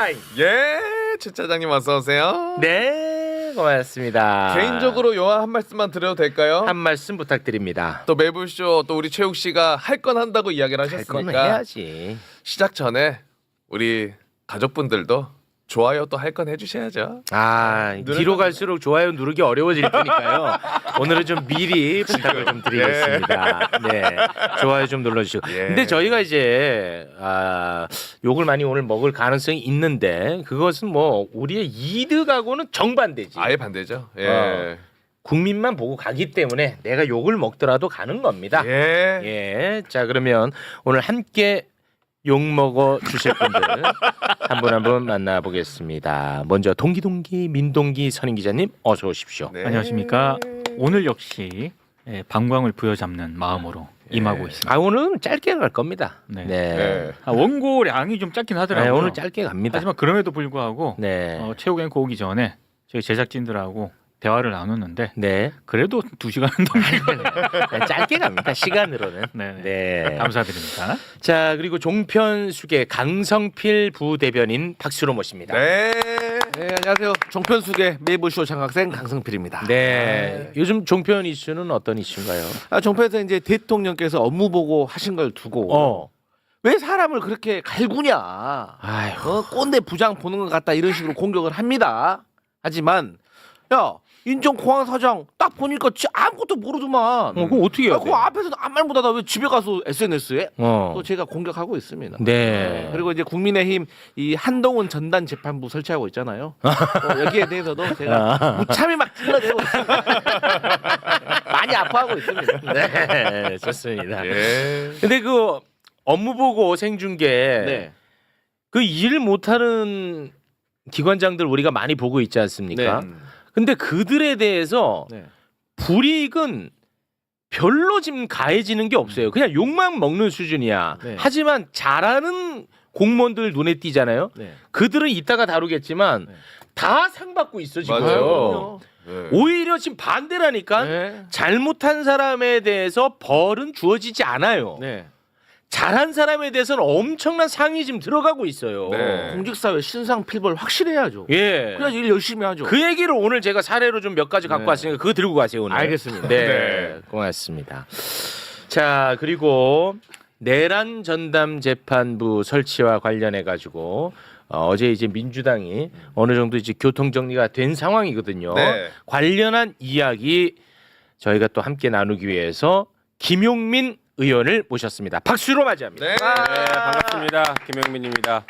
타임. 최 차장님 어서 오세요. 네, 고맙습니다. 개인적으로 요한 한 말씀만 드려도 될까요? 한 말씀 부탁드립니다. 또 매불쇼 또 우리 최욱 씨가 할 건 한다고 이야기를 할 하셨으니까 거는 해야지. 시작 전에 우리 가족분들도 좋아요 또 할 건 해주셔야죠. 뒤로 갈수록 좋아요 누르기 어려워질 테니까요. 오늘은 좀 미리 부탁을 좀 드리겠습니다. 네, 좋아요 좀 눌러주시고. 근데 저희가 이제 욕을 많이 오늘 먹을 가능성이 있는데 그것은 뭐 우리의 이득하고는 정반대지. 아예 반대죠. 국민만 보고 가기 때문에 내가 욕을 먹더라도 가는 겁니다. 자, 그러면 오늘 함께 욕 먹어 주실 분들 한 분 한 분 만나보겠습니다. 먼저 동기 민동기 선임 기자님 어서 오십시오. 네. 안녕하십니까. 오늘 역시 방광을 부여잡는 마음으로 임하고 있습니다. 오늘은 짧게 갈 겁니다. 네. 원고량이 좀 짧긴 하더라고요. 오늘 짧게 갑니다. 하지만 그럼에도 불구하고 최욱 앵커 오기 전에 저희 제작진들하고 대화를 나눴는데 그래도 2시간은 넘게 짧게 갑니다. 시간으로는. 네. 감사드립니다. 자, 그리고 종편수계 강성필 부대변인 박수로 모십니다. 네, 안녕하세요. 종편수계 매부쇼 장학생 강성필입니다. 요즘 종편 이슈는 어떤 이슈인가요? 종편에서 이제 대통령께서 업무 보고 하신 걸 두고 왜 사람을 그렇게 갈구냐? 꼰대 부장 보는 것 같다 이런 식으로 공격을 합니다. 하지만 인천공항 사장 딱 보니까 아무것도 모르더만. 그럼 어떻게 해야 돼? 그 앞에서는 아무 말 못하다 왜 집에 가서 SNS에 또 제가 공격하고 있습니다. 그리고 이제 국민의힘 이 한동훈 전단 재판부 설치하고 있잖아요. 여기에 대해서도 제가 무참히 막 찔러대고 있습니다. 많이 아파하고 있습니다. 네, 좋습니다. 근데 그 업무 보고 생중계 그 일 못하는 기관장들 우리가 많이 보고 있지 않습니까? 근데 그들에 대해서 불이익은 별로 지금 가해지는 게 없어요. 그냥 욕만 먹는 수준이야. 하지만 잘하는 공무원들 눈에 띄잖아요. 그들은 이따가 다루겠지만 다 상 받고 있어 지금. 맞아요. 오히려 지금 반대라니까. 잘못한 사람에 대해서 벌은 주어지지 않아요. 잘한 사람에 대해서는 엄청난 상이 지금 들어가고 있어요. 공직사회 신상필벌 확실해야죠. 그래야 일 열심히 하죠. 그 얘기를 오늘 제가 사례로 좀 몇 가지 갖고 왔으니까 그거 들고 가세요 오늘. 알겠습니다. 고맙습니다. 자, 그리고 내란 전담 재판부 설치와 관련해 가지고 어제 이제 민주당이 어느 정도 이제 교통 정리가 된 상황이거든요. 관련한 이야기 저희가 또 함께 나누기 위해서 김용민 의원을 모셨습니다. 박수로 맞이합니다. 반갑습니다. 김영민입니다.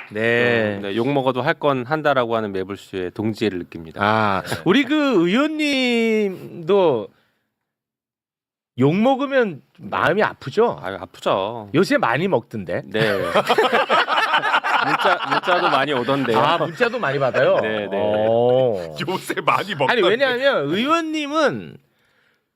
욕 먹어도 할 건 한다라고 하는 매불쇼의 동지애를 느낍니다. 우리 그 의원님도 욕 먹으면 마음이 아프죠? 아프죠. 요새 많이 먹던데. 문자도 많이 오던데요. 문자도 많이 받아요. 요새 많이 먹다. 아니 왜냐하면 의원님은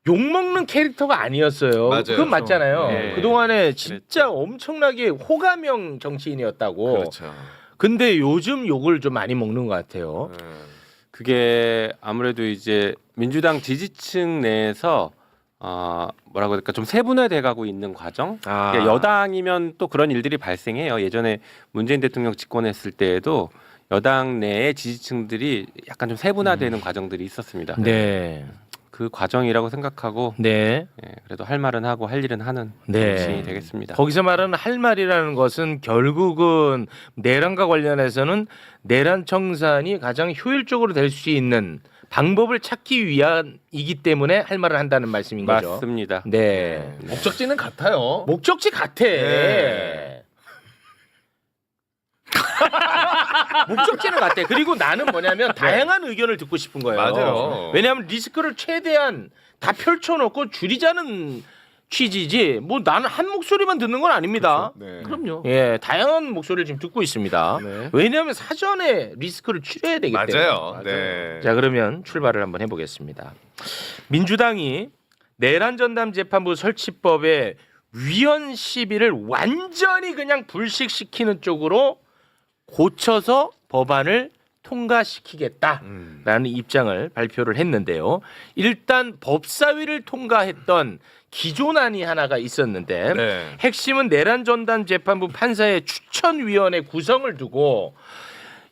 욕 먹는 캐릭터가 아니었어요. 맞아요. 그건 맞잖아요. 그동안에 진짜 엄청나게 호감형 정치인이었다고. 그렇죠. 근데 요즘 욕을 좀 많이 먹는 것 같아요. 그게 아무래도 이제 민주당 지지층 내에서 뭐라고 할까 좀 세분화돼 가고 있는 과정. 여당이면 또 그런 일들이 발생해요. 예전에 문재인 대통령 집권했을 때에도 여당 내의 지지층들이 약간 좀 세분화되는 과정들이 있었습니다. 그 과정이라고 생각하고 그래도 할 말은 하고 할 일은 하는 정치인이 되겠습니다. 거기서 말하는 할 말이라는 것은 결국은 내란과 관련해서는 내란 청산이 가장 효율적으로 될 수 있는 방법을 찾기 위함이기 때문에 할 말을 한다는 말씀인 거죠. 맞습니다. 목적지는 같아요. 목적지 같아. 목적지는 같아. 그리고 나는 뭐냐면 다양한 의견을 듣고 싶은 거예요. 맞아요. 왜냐하면 리스크를 최대한 다 펼쳐놓고 줄이자는 취지지. 뭐 나는 한 목소리만 듣는 건 아닙니다. 그럼요. 다양한 목소리를 지금 듣고 있습니다. 왜냐하면 사전에 리스크를 줄여야 되기 때문에. 맞아요. 자, 그러면 출발을 한번 해보겠습니다. 민주당이 내란 전담 재판부 설치법의 위헌 시비를 완전히 그냥 불식시키는 쪽으로 고쳐서 법안을 통과시키겠다라는 입장을 발표를 했는데요. 일단 법사위를 통과했던 기존안이 하나가 있었는데 핵심은 내란 전담 재판부 판사의 추천위원회 구성을 두고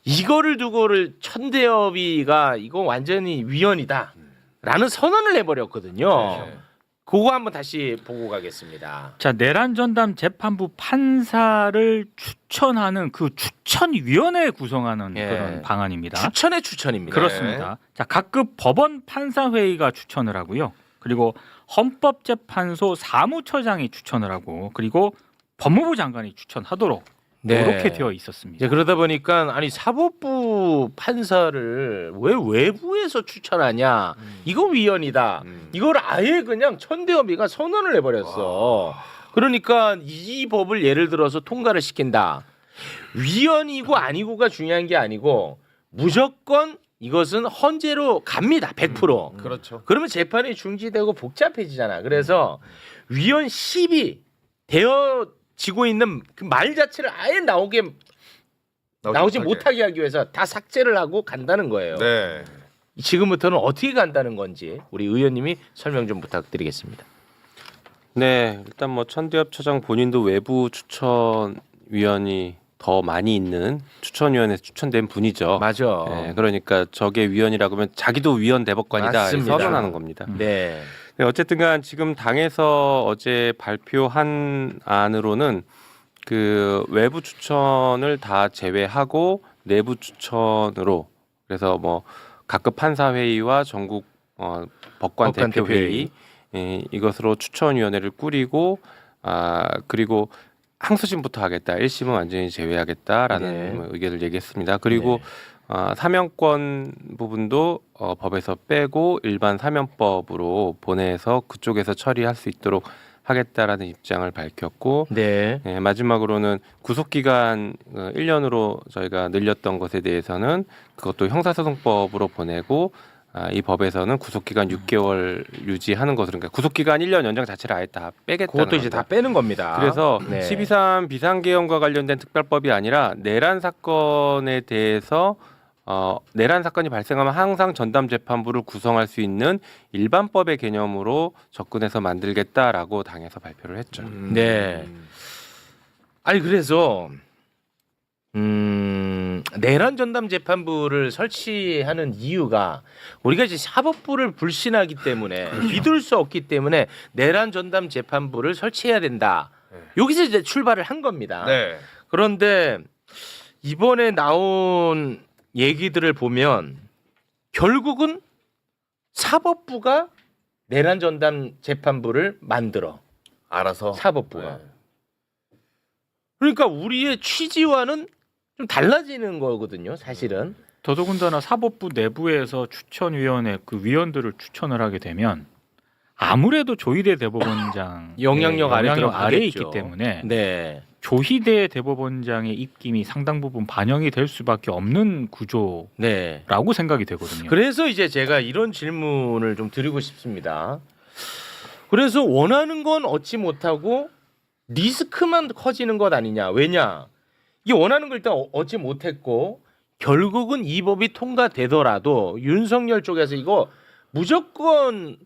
이거를 두고를 천대엽이가 이거 완전히 위헌이다라는 선언을 해버렸거든요. 네. 그거 한번 다시 보고 가겠습니다. 자, 내란 전담 재판부 판사를 추천하는 그 추천위원회 구성하는 예. 그런 방안입니다. 추천의 추천입니다. 그렇습니다. 자, 각급 법원 판사회의가 추천을 하고요. 그리고 헌법재판소 사무처장이 추천을 하고 그리고 법무부 장관이 추천하도록 네. 이렇게 되어 있었습니다. 이제 그러다 보니까 아니 사법부 판사를 왜 외부에서 추천하냐? 이거 위헌이다. 이걸 아예 그냥 천대엽이가 선언을 해버렸어. 그러니까 이 법을 예를 들어서 통과를 시킨다. 위헌이고 아니고가 중요한 게 아니고 무조건 이것은 헌재로 갑니다. 100%. 그렇죠. 그러면 재판이 중지되고 복잡해지잖아. 그래서 위헌 10이 되어지고 있는 그 말 자체를 아예 나오지 못하게 하기 위해서 다 삭제를 하고 간다는 거예요. 네. 지금부터는 어떻게 간다는 건지 우리 의원님이 설명 좀 부탁드리겠습니다. 네, 일단 뭐 천대엽 처장 본인도 외부 추천위원이 더 많이 있는 추천위원회에서 추천된 분이죠. 맞아. 네, 그러니까 저게 위원이라고 하면 자기도 위원 대법관이다 맞습니다. 선언하는 겁니다. 네. 네, 어쨌든간 지금 당에서 어제 발표한 안으로는 그 외부 추천을 다 제외하고 내부 추천으로 그래서 뭐 각급 판사 회의와 전국 법관 대표 회의 이것으로 추천위원회를 꾸리고 그리고 항소심부터 하겠다. 1심은 완전히 제외하겠다라는 네. 의견을 얘기했습니다. 그리고 사면권 부분도 법에서 빼고 일반 사면법으로 보내서 그쪽에서 처리할 수 있도록 하겠다라는 입장을 밝혔고 네. 마지막으로는 구속기간 1년으로 저희가 늘렸던 것에 대해서는 그것도 형사소송법으로 보내고 이 법에서는 구속기간 6개월 유지하는 것으로 그러니까 구속기간 1년 연장 자체를 아예 다 빼겠다는 그것도 이제 겁니다. 다 빼는 겁니다. 그래서 네. 12.3 비상계엄과 관련된 특별법이 아니라 내란 사건에 대해서 내란 사건이 발생하면 항상 전담 재판부를 구성할 수 있는 일반법의 개념으로 접근해서 만들겠다라고 당에서 발표를 했죠. 네. 아니 그래서 내란 전담 재판부를 설치하는 이유가 우리가 이제 사법부를 불신하기 때문에 믿을 수 없기 때문에 내란 전담 재판부를 설치해야 된다. 여기서 이제 출발을 한 겁니다. 네. 그런데 이번에 나온 얘기들을 보면 결국은 사법부가 내란 전담 재판부를 만들어. 알아서 사법부가. 네. 그러니까 우리의 취지와는 좀 달라지는 거거든요, 사실은. 더더군다나 사법부 내부에서 추천위원회 그 위원들을 추천을 하게 되면 아무래도 조희대 대법원장 영향력 아래 아래에 들어가겠죠. 있기 때문에 네. 조희대 대법원장의 입김이 상당 부분 반영이 될 수밖에 없는 구조라고 네. 생각이 되거든요. 그래서 이제 제가 이런 질문을 좀 드리고 싶습니다. 그래서 원하는 건 얻지 못하고 리스크만 커지는 것 아니냐? 왜냐? 이게 원하는 걸 일단 얻지 못했고 결국은 이 법이 통과되더라도 윤석열 쪽에서 이거 무조건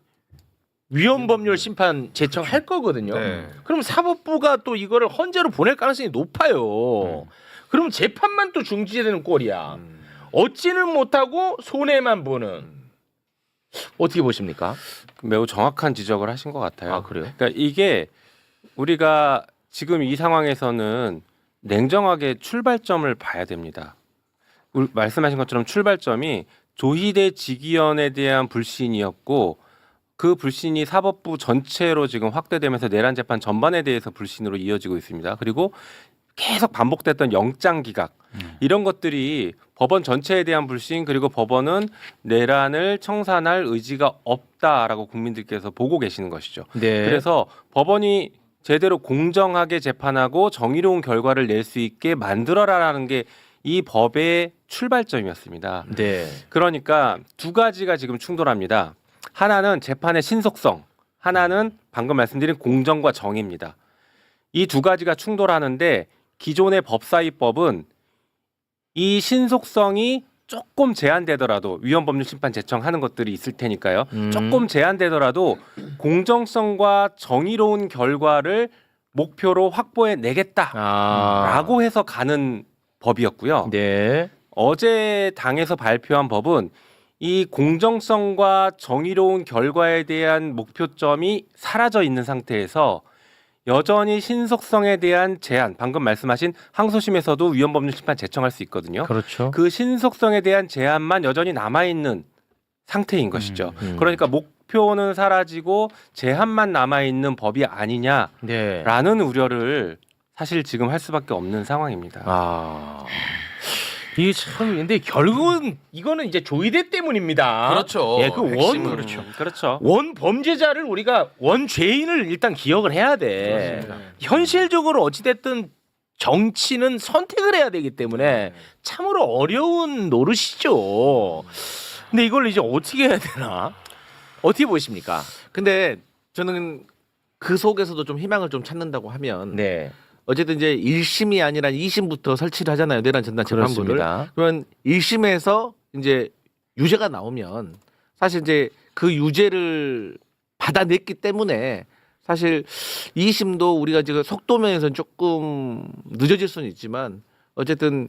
위헌법률 심판 제청할 거거든요. 네. 그럼 사법부가 또 이거를 헌재로 보낼 가능성이 높아요. 그럼 재판만 또 중지되는 꼴이야. 얻지는 못하고 손해만 보는. 어떻게 보십니까? 매우 정확한 지적을 하신 것 같아요. 아, 그래요? 그러니까 이게 우리가 지금 이 상황에서는 냉정하게 출발점을 봐야 됩니다. 말씀하신 것처럼 출발점이 조희대 직위원에 대한 불신이었고 그 불신이 사법부 전체로 지금 확대되면서 내란 재판 전반에 대해서 불신으로 이어지고 있습니다. 그리고 계속 반복됐던 영장 기각 이런 것들이 법원 전체에 대한 불신 그리고 법원은 내란을 청산할 의지가 없다라고 국민들께서 보고 계시는 것이죠. 네. 그래서 법원이 제대로 공정하게 재판하고 정의로운 결과를 낼 수 있게 만들어라라는 게 이 법의 출발점이었습니다. 네. 그러니까 두 가지가 지금 충돌합니다. 하나는 재판의 신속성, 하나는 방금 말씀드린 공정과 정의입니다. 이 두 가지가 충돌하는데 기존의 법사위법은 이 신속성이 조금 제한되더라도 위헌법률 심판 제청하는 것들이 있을 테니까요. 조금 제한되더라도 공정성과 정의로운 결과를 목표로 확보해 내겠다라고 해서 가는 법이었고요. 네. 어제 당에서 발표한 법은 이 공정성과 정의로운 결과에 대한 목표점이 사라져 있는 상태에서 여전히 신속성에 대한 제한, 방금 말씀하신 항소심에서도 위헌법률 심판 제청할 수 있거든요. 그렇죠. 그 신속성에 대한 제한만 여전히 남아 있는 상태인 것이죠. 그러니까 목표는 사라지고 제한만 남아 있는 법이 아니냐라는 네. 우려를 사실 지금 할 수밖에 없는 상황입니다. 아. 이게 참 근데 결국은 이거는 이제 조이대 때문입니다. 그렇죠. 예, 그 핵심은. 그렇죠. 원 범죄자를 우리가 원 죄인을 일단 기억을 해야 돼. 현실적으로 어찌 됐든 정치는 선택을 해야 되기 때문에 참으로 어려운 노릇이죠. 근데 이걸 이제 어떻게 해야 되나? 어떻게 보십니까? 근데 저는 그 속에서도 좀 희망을 좀 찾는다고 하면 네. 어쨌든 이제 1심이 아니라 2심부터 설치를 하잖아요. 내란 전담 재판부를. 그렇습니다. 그러면 1심에서 이제 유죄가 나오면 사실 이제 그 유죄를 받아냈기 때문에 사실 2심도 우리가 지금 속도면에서는 조금 늦어질 수는 있지만 어쨌든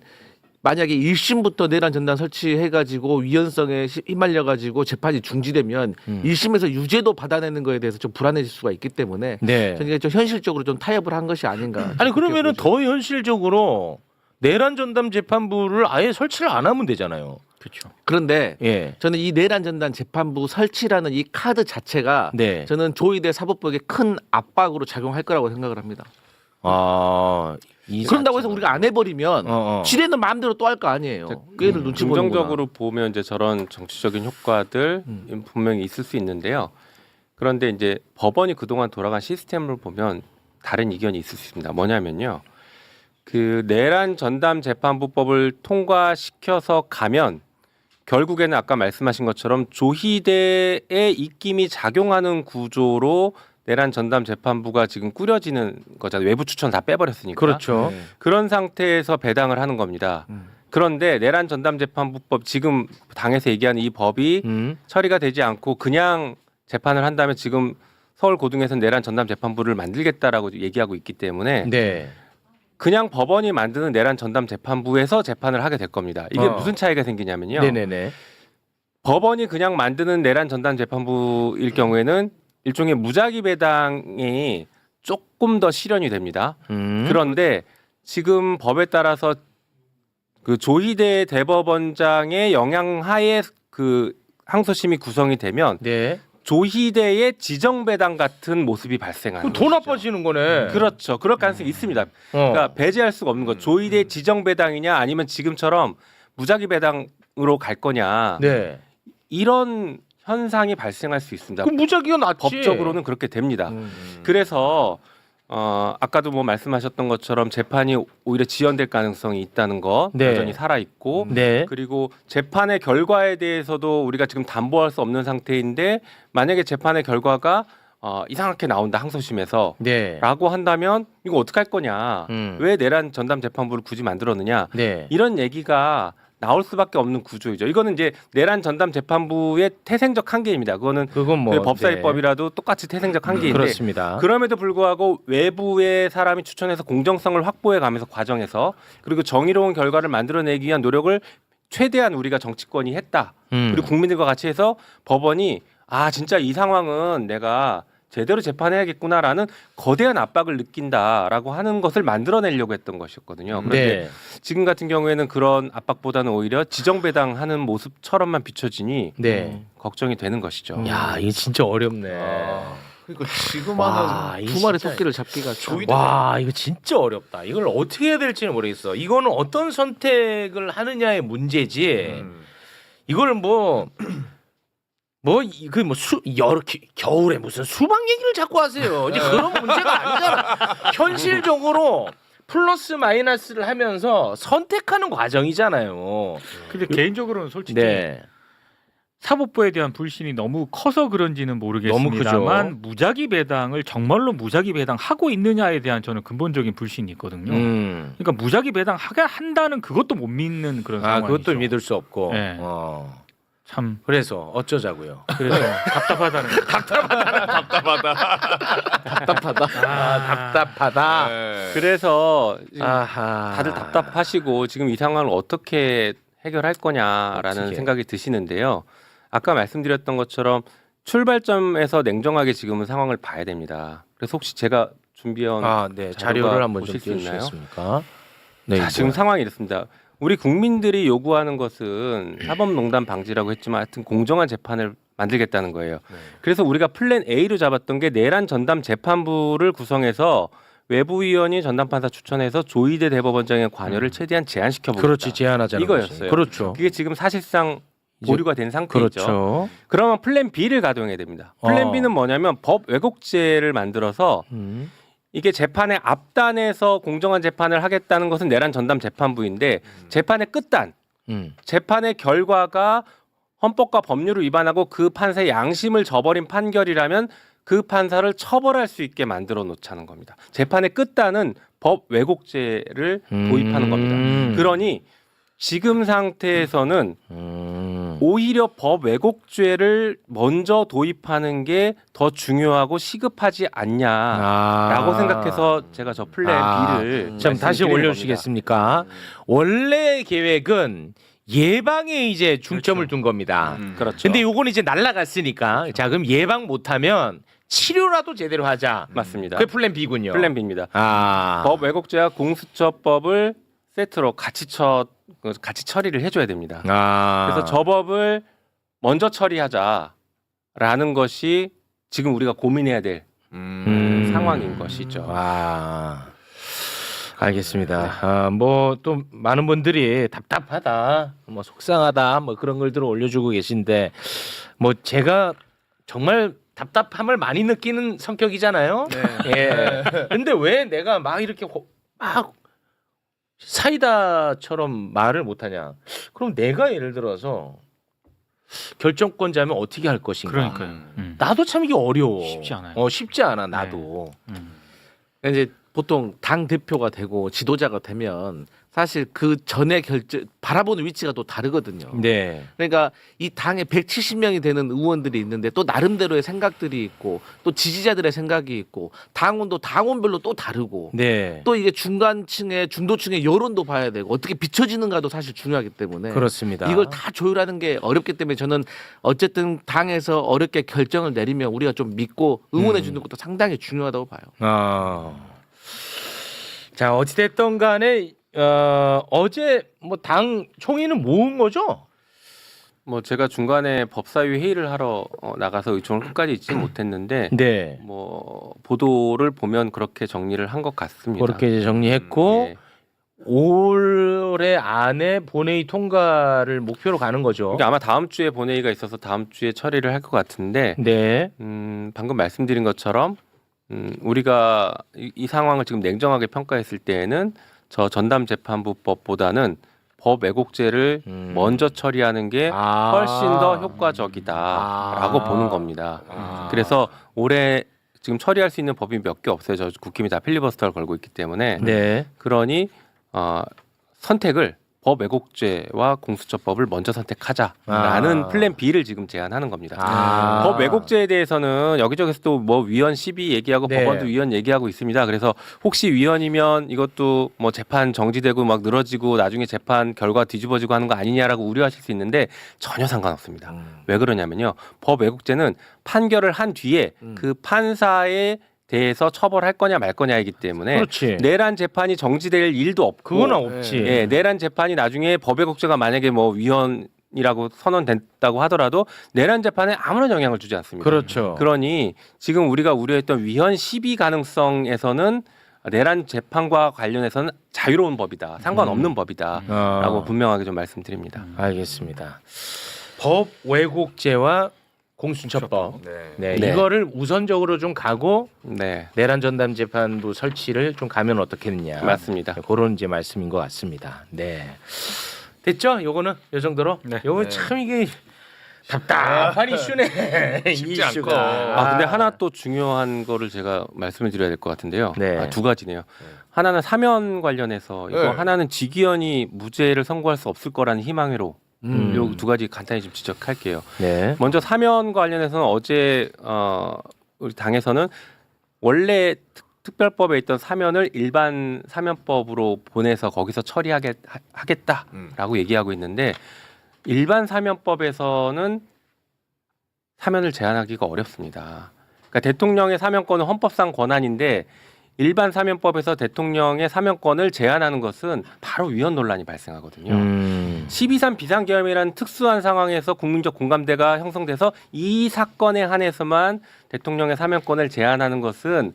만약에 1심부터 내란 전담 설치해가지고 위헌성에 휘말려가지고 재판이 중지되면 1심에서 유죄도 받아내는 거에 대해서 좀 불안해질 수가 있기 때문에 네. 저는 좀 현실적으로 좀 타협을 한 것이 아닌가. 아니 그러면은 더 현실적으로 내란 전담 재판부를 아예 설치를 안 하면 되잖아요. 그렇죠. 그런데 예. 저는 이 내란 전담 재판부 설치라는 이 카드 자체가 네. 저는 조이대 사법부에게 큰 압박으로 작용할 거라고 생각을 합니다. 아. 그런다고 해서 우리가 안 해버리면 지뢰는 마음대로 또 할 거 아니에요. 얘를 눈치 보는 긍정적으로 보면 이제 저런 정치적인 효과들 분명히 있을 수 있는데요. 그런데 이제 법원이 그동안 돌아간 시스템을 보면 다른 이견이 있을 수 있습니다. 뭐냐면요. 그 내란 전담 재판부법을 통과시켜서 가면 결국에는 아까 말씀하신 것처럼 조희대의 입김이 작용하는 구조로 내란 전담 재판부가 지금 꾸려지는 거잖아요. 외부 추천 다 빼버렸으니까. 그렇죠. 그런 상태에서 배당을 하는 겁니다. 그런데 내란 전담 재판부법 지금 당에서 얘기하는 이 법이 처리가 되지 않고 그냥 재판을 한다면 지금 서울고등에서는 내란 전담 재판부를 만들겠다라고 얘기하고 있기 때문에 네. 그냥 법원이 만드는 내란 전담 재판부에서 재판을 하게 될 겁니다. 이게 무슨 차이가 생기냐면요. 네네네. 법원이 그냥 만드는 내란 전담 재판부일 경우에는 일종의 무작위 배당이 조금 더 실현이 됩니다. 그런데 지금 법에 따라서 그 조희대 대법원장의 영향하에 그 항소심이 구성이 되면 네. 조희대의 지정 배당 같은 모습이 발생하는 그럼 돈 것이죠. 나빠지는 거네. 그렇죠. 그럴 가능성이 있습니다. 그러니까 배제할 수가 없는 거. 조희대 지정 배당이냐 아니면 지금처럼 무작위 배당으로 갈 거냐. 네. 이런 현상이 발생할 수 있습니다. 그 무작위가 낫지. 법적으로는 그렇게 됩니다. 그래서 아까도 뭐 말씀하셨던 것처럼 재판이 오히려 지연될 가능성이 있다는 거 네. 여전히 살아 있고 네. 그리고 재판의 결과에 대해서도 우리가 지금 담보할 수 없는 상태인데 만약에 재판의 결과가 이상하게 나온다 항소심에서 네. 라고 한다면 이거 어떻게 할 거냐 왜 내란 전담 재판부를 굳이 만들었느냐 네. 이런 얘기가 나올 수밖에 없는 구조이죠. 이거는 이제 내란 전담 재판부의 태생적 한계입니다. 그거는 그건 뭐 법사위법이라도 똑같이 태생적 한계인데 그렇습니다. 그럼에도 불구하고 외부의 사람이 추천해서 공정성을 확보해 가면서 과정에서 그리고 정의로운 결과를 만들어내기 위한 노력을 최대한 우리가 정치권이 했다. 그리고 국민들과 같이 해서 법원이 진짜 이 상황은 내가 제대로 재판해야겠구나라는 거대한 압박을 느낀다라고 하는 것을 만들어내려고 했던 것이었거든요. 그런데 네. 지금 같은 경우에는 그런 압박보다는 오히려 지정배당하는 모습처럼만 비춰지니 네. 걱정이 되는 것이죠. 야, 이게 진짜 어렵네. 그러니까 지금 와, 하는 이게 두 마리 진짜- 토끼를 잡기가 참. 조이대- 와, 이거 진짜 어렵다. 이걸 어떻게 해야 될지는 모르겠어. 이거는 어떤 선택을 하느냐의 문제지. 이걸 겨울에 무슨 수박 얘기를 자꾸 하세요. 이제 그런 문제가 아니잖아. 현실적으로 플러스 마이너스를 하면서 선택하는 과정이잖아요. 근데 개인적으로는 솔직히 네. 사법부에 대한 불신이 너무 커서 그런지는 너무 모르겠습니다만 크죠. 무작위 배당을 정말로 무작위 배당하고 있느냐에 대한 저는 근본적인 불신이 있거든요. 그러니까 무작위 배당 한다는 그것도 못 믿는 그런 상황이죠. 그것도 믿을 수 없고. 네. 참 그래서 어쩌자고요. 그래서 답답하다는 거죠. 답답하다. 네. 그래서 지금 아하. 다들 답답하시고 지금 이 상황을 어떻게 해결할 거냐라는 어떻게? 생각이 드시는데요. 아까 말씀드렸던 것처럼 출발점에서 냉정하게 지금은 상황을 봐야 됩니다. 그래서 혹시 제가 준비한 네. 자료가 자료를 한번 좀 보실 수 있나요? 띄워주시겠습니까? 네. 자, 지금 상황이 이렇습니다. 우리 국민들이 요구하는 것은 사법농단 방지라고 했지만 하여튼 공정한 재판을 만들겠다는 거예요. 그래서 우리가 플랜 A로 잡았던 게 내란 전담 재판부를 구성해서 외부위원이 전담판사 추천해서 조희대 대법원장의 관여를 최대한 제한시켜보겠다. 그렇지 제안하자는 이거였어요. 거지. 그렇죠. 그게 지금 사실상 보류가 된 상태이죠. 그렇죠. 그러면 플랜 B를 가동해야 됩니다. 플랜 어. B는 뭐냐면 법 왜곡죄를 만들어서 이게 재판의 앞단에서 공정한 재판을 하겠다는 것은 내란 전담 재판부인데 재판의 끝단, 재판의 결과가 헌법과 법률을 위반하고 그 판사의 양심을 저버린 판결이라면 그 판사를 처벌할 수 있게 만들어 놓자는 겁니다. 재판의 끝단은 법 왜곡죄를 도입하는 겁니다. 그러니 지금 상태에서는 오히려 법 왜곡죄를 먼저 도입하는 게 더 중요하고 시급하지 않냐라고 생각해서 제가 저 플랜 B를 좀 다시 말씀드리는 올려주시겠습니까? 원래 계획은 예방에 이제 중점을 둔 겁니다. 겁니다. 그렇죠. 근데 요거는 이제 날라갔으니까 자 그럼 예방 못하면 치료라도 제대로 하자. 맞습니다. 그게 플랜 B군요. 플랜 B입니다. 아. 법 왜곡죄와 공수처법을 세트로 같이 처리를 해줘야 됩니다. 아. 그래서 저 법을 먼저 처리하자라는 것이 지금 우리가 고민해야 될 상황인 것이죠. 아. 알겠습니다. 뭐 또 많은 분들이 답답하다, 뭐 속상하다, 뭐 그런 글들을 올려주고 계신데, 뭐 제가 정말 답답함을 많이 느끼는 성격이잖아요. 예. 근데 왜 내가 막 이렇게 막 사이다처럼 말을 못하냐? 그럼 내가 예를 들어서 결정권자면 어떻게 할 것인가? 그러니까요. 나도 참 이게 어려워. 쉽지 않아요. 쉽지 않아 나도. 이제 보통 당 대표가 되고 지도자가 되면 사실 그 전에 바라보는 위치가 또 다르거든요. 네. 그러니까 이 당에 170명이 되는 의원들이 있는데 또 나름대로의 생각들이 있고 또 지지자들의 생각이 있고 당원도 당원별로 또 다르고 네. 또 이게 중간층의 중도층의 여론도 봐야 되고 어떻게 비춰지는가도 사실 중요하기 때문에 그렇습니다. 이걸 다 조율하는 게 어렵기 때문에 저는 어쨌든 당에서 어렵게 결정을 내리면 우리가 좀 믿고 응원해 주는 것도 상당히 중요하다고 봐요. 자 어찌됐든 간에 어제 뭐 당 총회는 모은 거죠? 뭐 제가 중간에 법사위 회의를 하러 나가서 의총을 끝까지 있지 못했는데 네. 뭐 보도를 보면 그렇게 정리를 한 것 같습니다. 그렇게 이제 정리했고 예. 올해 안에 본회의 통과를 목표로 가는 거죠. 그러니까 아마 다음 주에 본회의가 있어서 다음 주에 처리를 할 것 같은데 네. 방금 말씀드린 것처럼 우리가 이 상황을 지금 냉정하게 평가했을 때에는 저 전담재판부법보다는 법 왜곡죄를 먼저 처리하는 게 훨씬 더 효과적이다라고 보는 겁니다. 그래서 올해 지금 처리할 수 있는 법이 몇 개 없어요. 저 국힘이 다 필리버스터를 걸고 있기 때문에 네. 그러니 선택을 법 왜곡죄와 공수처법을 먼저 선택하자라는 플랜 B를 지금 제안하는 겁니다. 법 왜곡죄에 대해서는 여기저기서 또 뭐 위헌 12 얘기하고 네. 법원도 위헌 얘기하고 있습니다. 그래서 혹시 위헌이면 이것도 뭐 재판 정지되고 막 늘어지고 나중에 재판 결과 뒤집어지고 하는 거 아니냐라고 우려하실 수 있는데 전혀 상관없습니다. 왜 그러냐면요. 법 왜곡죄는 판결을 한 뒤에 그 판사에 대해서 처벌할 거냐 말 거냐이기 때문에 그렇지. 내란 재판이 정지될 일도 없고 그건 없지. 예, 내란 재판이 나중에 법 왜곡죄가 만약에 뭐 위헌이라고 선언됐다고 하더라도 내란 재판에 아무런 영향을 주지 않습니다. 그렇죠. 그러니 지금 우리가 우려했던 위헌 시비 가능성에서는 내란 재판과 관련해서는 자유로운 법이다. 상관없는 법이다라고 분명하게 좀 말씀드립니다. 알겠습니다. 법 왜곡죄와 공수처법. 네. 네. 이거를 우선적으로 좀 가고 네. 내란 전담 재판부 설치를 좀 가면 어떻겠느냐. 맞습니다. 네, 그런 이제 말씀인 것 같습니다. 네. 됐죠? 요거는 요 정도로. 네. 요거 참 이게 답답한 이슈네. 이 쉽지 이슈가. 않고. 근데 하나 또 중요한 거를 제가 말씀을 드려야 될 것 같은데요. 네. 두 가지네요. 하나는 사면 관련해서 이거 네. 하나는 직위원이 무죄를 선고할 수 없을 거라는 희망으로 요 두 가지 간단히 좀 지적할게요. 네. 먼저 사면 관련해서는 어제 우리 당에서는 원래 특별법에 있던 사면을 일반 사면법으로 보내서 거기서 처리하겠다라고 얘기하고 있는데 일반 사면법에서는 사면을 제한하기가 어렵습니다. 그러니까 대통령의 사면권은 헌법상 권한인데 일반 사면법에서 대통령의 사면권을 제한하는 것은 바로 위헌 논란이 발생하거든요. 12.3 비상계엄이라는 특수한 상황에서 국민적 공감대가 형성돼서 이 사건에 한해서만 대통령의 사면권을 제한하는 것은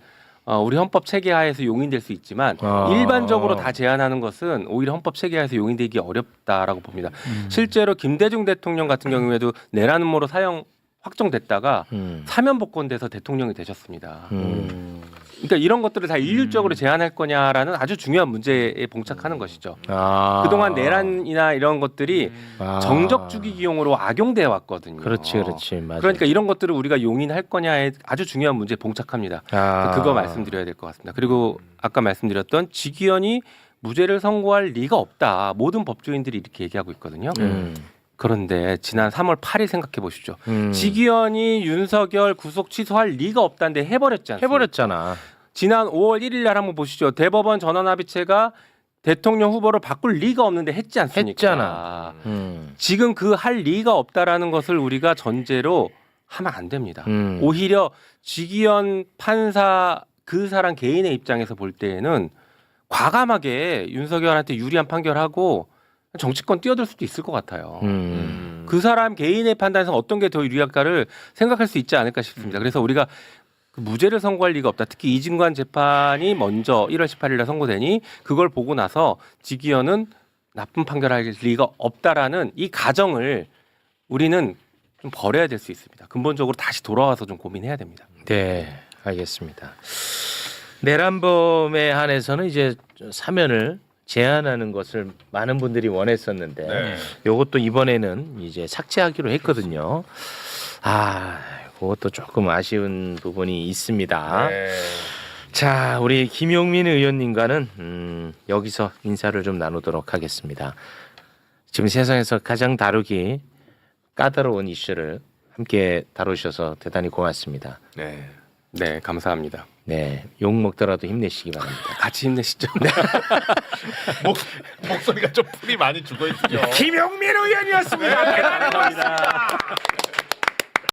우리 헌법 체계 하에서 용인될 수 있지만 일반적으로 다 제한하는 것은 오히려 헌법 체계 하에서 용인되기 어렵다라고 봅니다. 실제로 김대중 대통령 같은 경우에도 내란 음모로 사형 확정됐다가 사면 복권돼서 대통령이 되셨습니다. 그러니까 이런 것들을 다 일률적으로 제한할 거냐라는 아주 중요한 문제에 봉착하는 것이죠. 그동안 내란이나 이런 것들이 정적 죽이기용으로 악용돼 왔거든요. 그렇지, 맞아. 그러니까 이런 것들을 우리가 용인할 거냐에 아주 중요한 문제에 봉착합니다. 그거 말씀드려야 될 것 같습니다. 그리고 아까 말씀드렸던 직위원이 무죄를 선고할 리가 없다. 모든 법조인들이 이렇게 얘기하고 있거든요. 그런데 지난 3월 8일 생각해 보십시오. 직위원이 윤석열 구속 취소할 리가 없다는데 해버렸지 않습니까? 해버렸잖아. 지난 5월 1일 날 한번 보시죠. 대법원 전원합의체가 대통령 후보를 바꿀 리가 없는데 했지 않습니까? 했잖아. 지금 그 할 리가 없다라는 것을 우리가 전제로 하면 안 됩니다. 오히려 직위원 판사 그 사람 개인의 입장에서 볼 때에는 과감하게 윤석열한테 유리한 판결하고 정치권 뛰어들 수도 있을 것 같아요. 그 사람 개인의 판단에서 어떤 게 더 유리할까를 생각할 수 있지 않을까 싶습니다. 그래서 우리가 그 무죄를 선고할 리가 없다. 특히 이진관 재판이 먼저 1월 18일에 선고되니 그걸 보고 나서 직위원은 나쁜 판결할 리가 없다라는 이 가정을 우리는 좀 버려야 될 수 있습니다. 근본적으로 다시 돌아와서 좀 고민해야 됩니다. 네, 알겠습니다. 내란범에 한해서는 이제 사면을 제한하는 것을 많은 분들이 원했었는데 이것도 이번에는 이제 삭제하기로 했거든요. 그것도 조금 아쉬운 부분이 있습니다. 자, 우리 김용민 의원님과는 여기서 인사를 좀 나누도록 하겠습니다. 지금 세상에서 가장 다루기 까다로운 이슈를 함께 다루셔서 대단히 고맙습니다. 네, 감사합니다. 네, 욕 먹더라도 힘내시기 바랍니다. 같이 힘내시죠. 목소리가 좀 풀이 많이 죽어 있죠. 김용민 의원이었습니다. 대단히 고맙습니다.